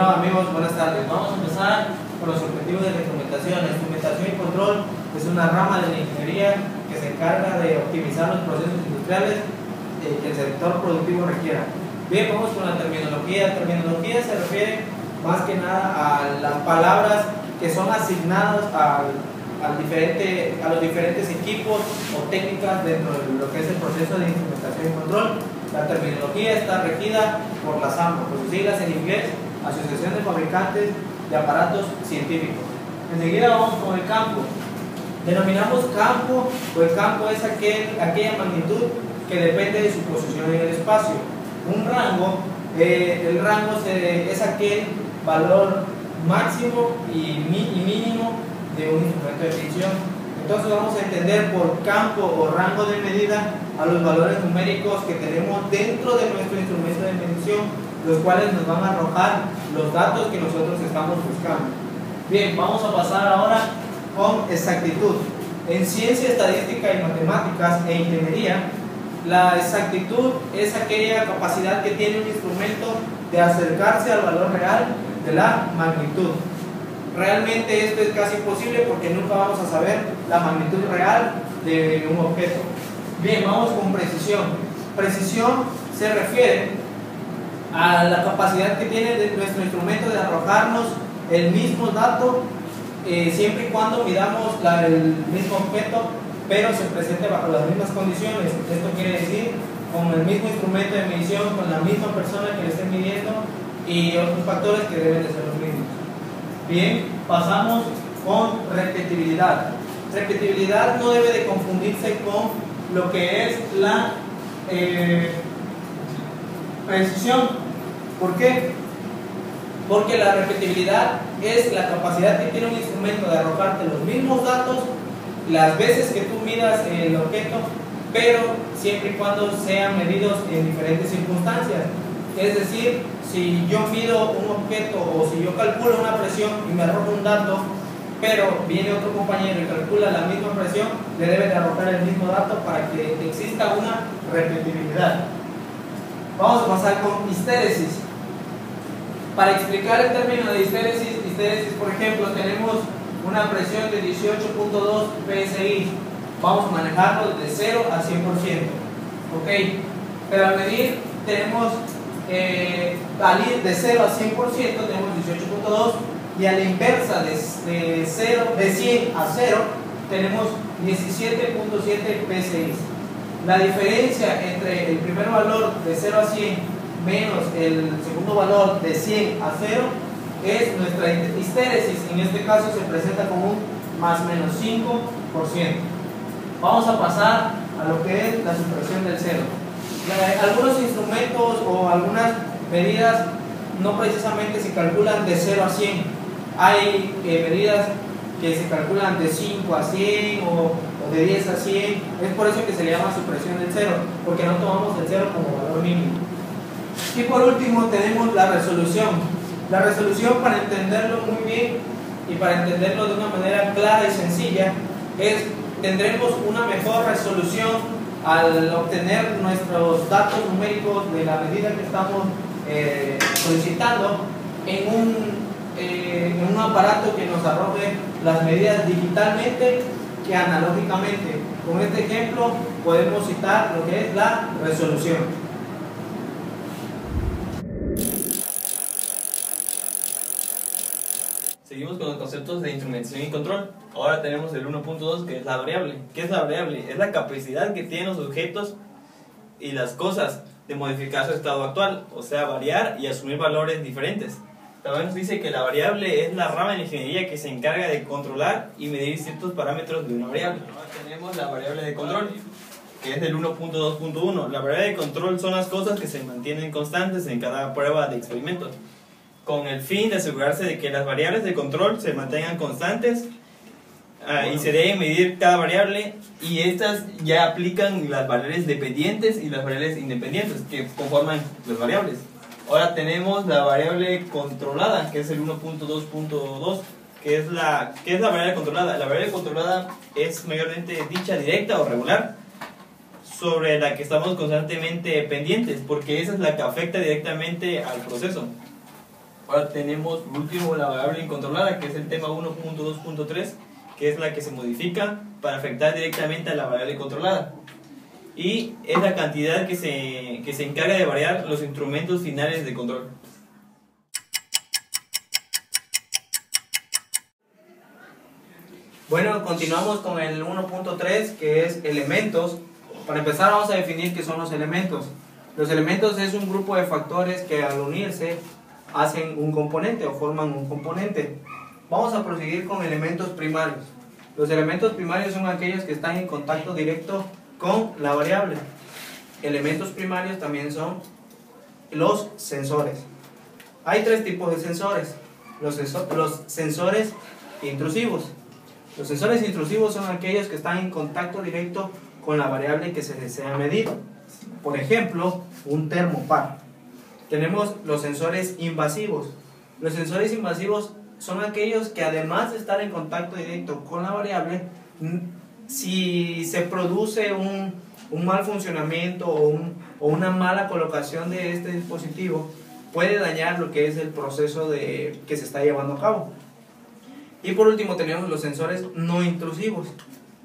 Bueno amigos, buenas tardes. Vamos a empezar con los objetivos de la instrumentación. La instrumentación y control es una rama de la ingeniería que se encarga de optimizar los procesos industriales que el sector productivo requiera. Bien, vamos con la terminología. Terminología se refiere más que nada a las palabras que son asignadas a los diferentes equipos o técnicas dentro de lo que es el proceso de instrumentación y control. La terminología está regida por las AMPA, por sus siglas en inglés, Asociación de Fabricantes de Aparatos Científicos. Enseguida vamos con el campo. Denominamos campo, o el campo es aquella magnitud que depende de su posición en el espacio. Un rango, el rango es aquel valor máximo y mínimo de un instrumento de medición. Entonces vamos a entender por campo o rango de medida a los valores numéricos que tenemos dentro de nuestro instrumento de medición, los cuales nos van a arrojar los datos que nosotros estamos buscando. Bien, vamos a pasar ahora con exactitud. En ciencia, estadística y matemáticas e ingeniería, la exactitud es aquella capacidad que tiene un instrumento de acercarse al valor real de la magnitud. Realmente esto es casi imposible porque nunca vamos a saber la magnitud real de un objeto. Bien, vamos con precisión. Precisión se refiere a la capacidad que tiene nuestro instrumento de arrojarnos el mismo dato siempre y cuando midamos el mismo objeto, pero se presente bajo las mismas condiciones. Esto quiere decir con el mismo instrumento de medición, con la misma persona que le esté midiendo y otros factores que deben de ser los mismos. Bien, pasamos con repetibilidad. Repetibilidad no debe de confundirse con lo que es la precisión. ¿Por qué? Porque la repetibilidad es la capacidad que tiene un instrumento de arrojarte los mismos datos las veces que tú midas el objeto, pero siempre y cuando sean medidos en diferentes circunstancias. Es decir, si yo mido un objeto o si yo calculo una presión y me arrojo un dato, pero viene otro compañero y calcula la misma presión, le debe de arrojar el mismo dato para que exista una repetibilidad. Vamos a pasar con histéresis. Para explicar el término de histéresis, por ejemplo, tenemos una presión de 18.2 psi. Vamos a manejarlo de 0 a 100%. Ok, pero al medir tenemos al ir de 0 a 100% tenemos 18.2 y a la inversa de 100 a 0 tenemos 17.7 psi. La diferencia entre el primer valor de 0 a 100 menos el segundo valor de 100 a 0 es nuestra histéresis. En este caso se presenta como un más menos 5%. Vamos a pasar a lo que es la supresión del cero. Algunos instrumentos o algunas medidas no precisamente se calculan de 0 a 100. Hay medidas que se calculan de 5 a 100 o de 10 a 100. Es por eso que se le llama supresión del cero, porque no tomamos el cero como valor mínimo. Y por último tenemos la resolución. La resolución, para entenderlo muy bien y para entenderlo de una manera clara y sencilla, tendremos una mejor resolución al obtener nuestros datos numéricos de la medida que estamos solicitando en un aparato que nos arroje las medidas digitalmente que analógicamente. Con este ejemplo podemos citar lo que es la resolución. Seguimos con los conceptos de instrumentación y control. Ahora tenemos el 1.2, que es la variable. ¿Qué es la variable? Es la capacidad que tienen los objetos y las cosas de modificar su estado actual, o sea, variar y asumir valores diferentes. También nos dice que la variable es la rama de la ingeniería que se encarga de controlar y medir ciertos parámetros de una variable. Ahora tenemos la variable de control, que es del 1.2.1. La variable de control son las cosas que se mantienen constantes en cada prueba de experimentos, con el fin de asegurarse de que las variables de control se mantengan constantes y se debe medir cada variable, y estas ya aplican las variables dependientes y las variables independientes que conforman las variables. Ahora tenemos la variable controlada, que es el 1.2.2, que es la variable controlada. La variable controlada es mayormente dicha directa o regular, sobre la que estamos constantemente pendientes, porque esa es la que afecta directamente al proceso. Ahora tenemos por último la variable incontrolada, que es el tema 1.2.3, que es la que se modifica para afectar directamente a la variable controlada. Y es la cantidad que se encarga de variar los instrumentos finales de control. Bueno, continuamos con el 1.3, que es elementos. Para empezar vamos a definir qué son los elementos. Los elementos es un grupo de factores que al unirse hacen un componente o forman un componente. Vamos a proseguir con elementos primarios. Los elementos primarios son aquellos que están en contacto directo con la variable. Elementos primarios también son los sensores. Hay tres tipos de sensores. Los sensores intrusivos. Los sensores intrusivos son aquellos que están en contacto directo con la variable que se desea medir. Por ejemplo, un termopar. Tenemos los sensores invasivos. Los sensores invasivos son aquellos que, además de estar en contacto directo con la variable, si se produce un mal funcionamiento o una mala colocación de este dispositivo, puede dañar lo que es el proceso que se está llevando a cabo. Y por último tenemos los sensores no intrusivos.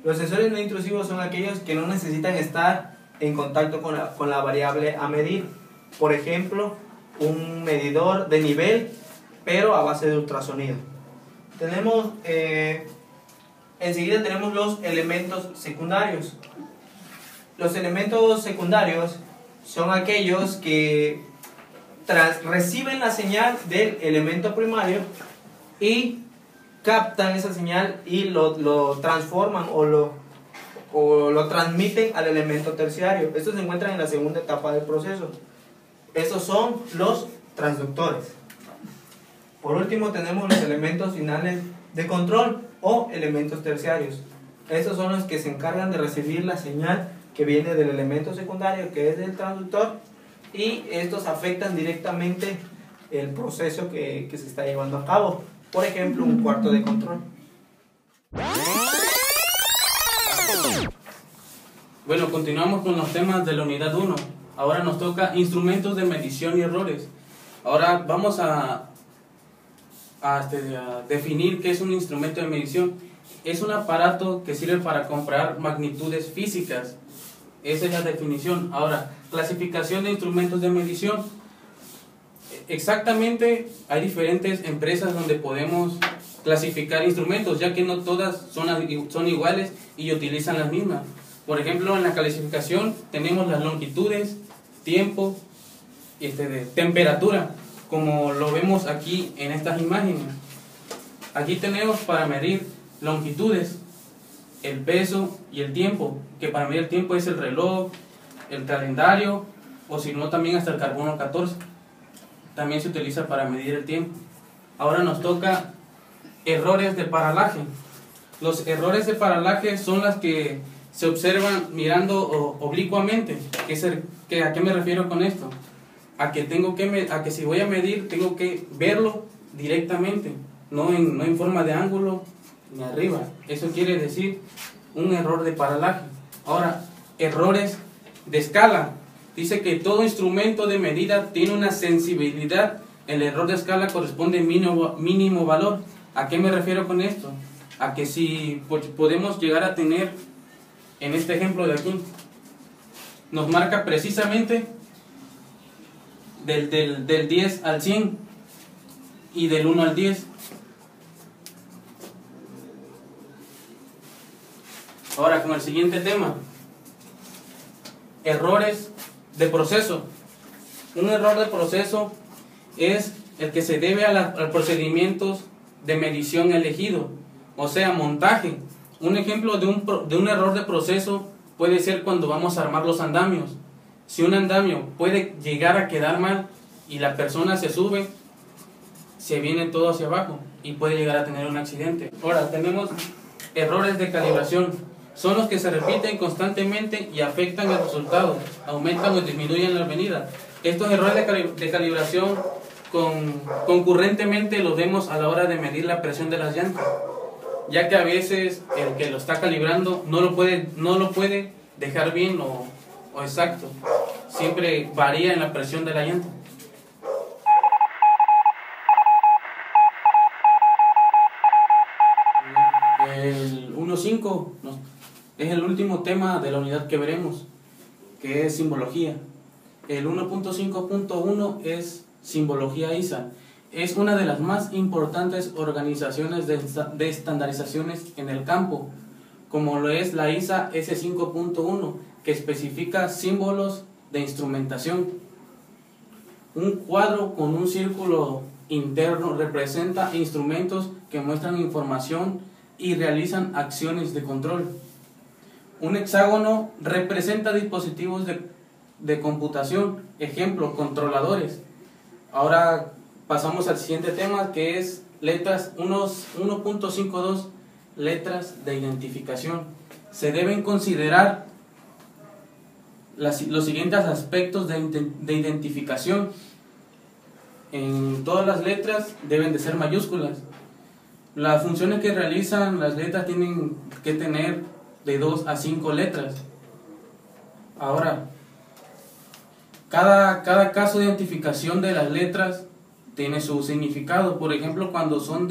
Los sensores no intrusivos son aquellos que no necesitan estar en contacto con la variable a medir. Por ejemplo, un medidor de nivel, pero a base de ultrasonido. Enseguida tenemos los elementos secundarios. Los elementos secundarios son aquellos que reciben la señal del elemento primario y captan esa señal y lo transforman o lo transmiten al elemento terciario. Estos se encuentran en la segunda etapa del proceso. Estos son los transductores. Por último tenemos los elementos finales de control o elementos terciarios. Estos son los que se encargan de recibir la señal que viene del elemento secundario, que es del transductor, y estos afectan directamente el proceso que se está llevando a cabo. Por ejemplo, un cuarto de control. Bueno, continuamos con los temas de la unidad 1. Ahora nos toca instrumentos de medición y errores. Ahora vamos a definir qué es un instrumento de medición. Es un aparato que sirve para comparar magnitudes físicas. Esa es la definición. Ahora, clasificación de instrumentos de medición. Exactamente, hay diferentes empresas donde podemos clasificar instrumentos, ya que no todas son iguales y utilizan las mismas. Por ejemplo, en la clasificación tenemos las longitudes, tiempo, temperatura, como lo vemos aquí en estas imágenes. Aquí tenemos para medir longitudes, el peso y el tiempo, que para medir el tiempo es el reloj, el calendario, o si no también hasta el carbono 14. También se utiliza para medir el tiempo. Ahora nos toca errores de paralaje. Los errores de paralaje son las que se observan mirando oblicuamente. ¿A qué me refiero con esto? A que si voy a medir tengo que verlo directamente, no en forma de ángulo ni arriba. Eso quiere decir un error de paralaje. Ahora, errores de escala. Dice que todo instrumento de medida tiene una sensibilidad. El error de escala corresponde a mínimo valor. ¿A qué me refiero con esto? A que si podemos llegar a tener, en este ejemplo de aquí, nos marca precisamente del 10 al 100 y del 1 al 10. Ahora con el siguiente tema, errores de proceso. Un error de proceso es el que se debe a procedimientos de medición elegido, o sea, montaje. Un ejemplo de un error de proceso puede ser cuando vamos a armar los andamios. Si un andamio puede llegar a quedar mal y la persona se sube, se viene todo hacia abajo y puede llegar a tener un accidente. Ahora tenemos errores de calibración. Son los que se repiten constantemente y afectan el resultado, aumentan o disminuyen la medida. Estos errores de calibración concurrentemente los vemos a la hora de medir la presión de las llantas, ya que a veces el que lo está calibrando no lo puede dejar bien o exacto. Siempre varía en la presión de la llanta. 1.5 es el último tema de la unidad que veremos, que es simbología. El 1.5.1 es simbología ISA. Es una de las más importantes organizaciones de estandarizaciones en el campo, como lo es la ISA S5.1, que especifica símbolos de instrumentación. Un cuadro con un círculo interno representa instrumentos que muestran información y realizan acciones de control. Un hexágono representa dispositivos de computación, ejemplo, controladores. Ahora pasamos al siguiente tema, que es letras 1.52, letras de identificación. Se deben considerar los siguientes aspectos de identificación. En todas las letras deben de ser mayúsculas. Las funciones que realizan las letras tienen que tener de 2 a 5 letras. Ahora, cada caso de identificación de las letras tiene su significado. Por ejemplo, cuando son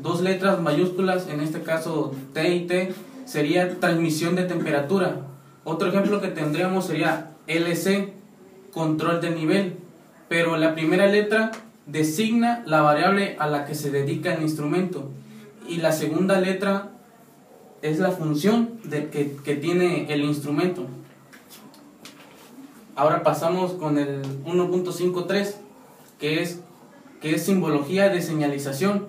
2 letras mayúsculas, en este caso T y T, sería transmisión de temperatura. Otro ejemplo que tendríamos sería LC, control de nivel, pero la primera letra designa la variable a la que se dedica el instrumento y la segunda letra es la función que tiene el instrumento. Ahora pasamos con el 1.53, que es simbología de señalización.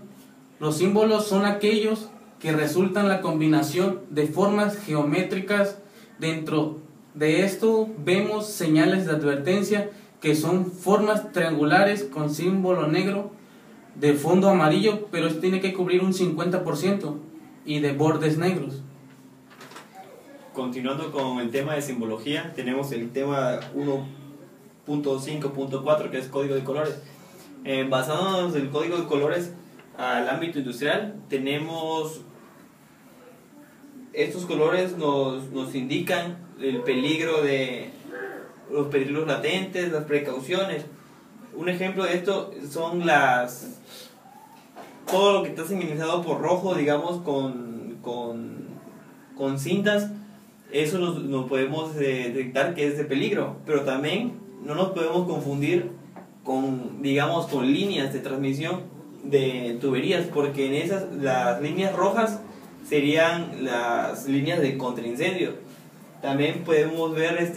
Los símbolos son aquellos que resultan la combinación de formas geométricas. Dentro de esto vemos señales de advertencia, que son formas triangulares con símbolo negro de fondo amarillo, pero esto tiene que cubrir un 50%, y de bordes negros. Continuando con el tema de simbología, tenemos el tema 1.5.4, que es código de colores. Basándonos en el código de colores al ámbito industrial, tenemos estos colores nos indican el peligro de los peligros latentes, las precauciones. Un ejemplo de esto son todo lo que está señalizado por rojo, digamos, con cintas. Eso nos podemos detectar que es de peligro, pero también no nos podemos confundir con líneas de transmisión de tuberías, porque en esas las líneas rojas serían las líneas de contraincendio. También podemos ver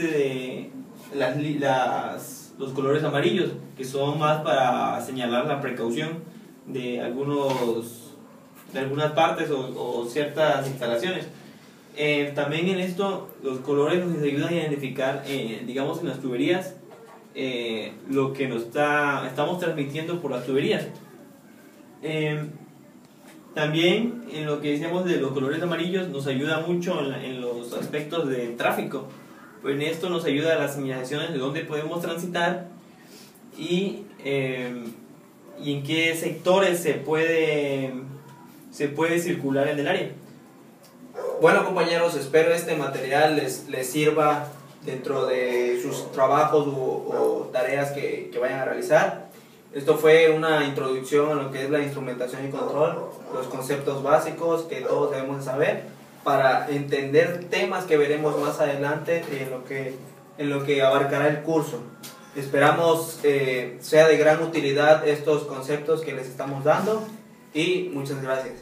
los colores amarillos, que son más para señalar la precaución de algunas partes o ciertas instalaciones. También en esto los colores nos ayudan a identificar, digamos, en las tuberías, lo que estamos transmitiendo por las tuberías. También en lo que decíamos de los colores amarillos nos ayuda mucho en los aspectos de tráfico, pues en esto nos ayuda a las señalizaciones de dónde podemos transitar y en qué sectores se puede circular en el área. Bueno, compañeros, espero este material les sirva dentro de sus trabajos o tareas que vayan a realizar. Esto fue una introducción a lo que es la instrumentación y control, los conceptos básicos que todos debemos saber para entender temas que veremos más adelante en lo que abarcará el curso. Esperamos sea de gran utilidad estos conceptos que les estamos dando y muchas gracias.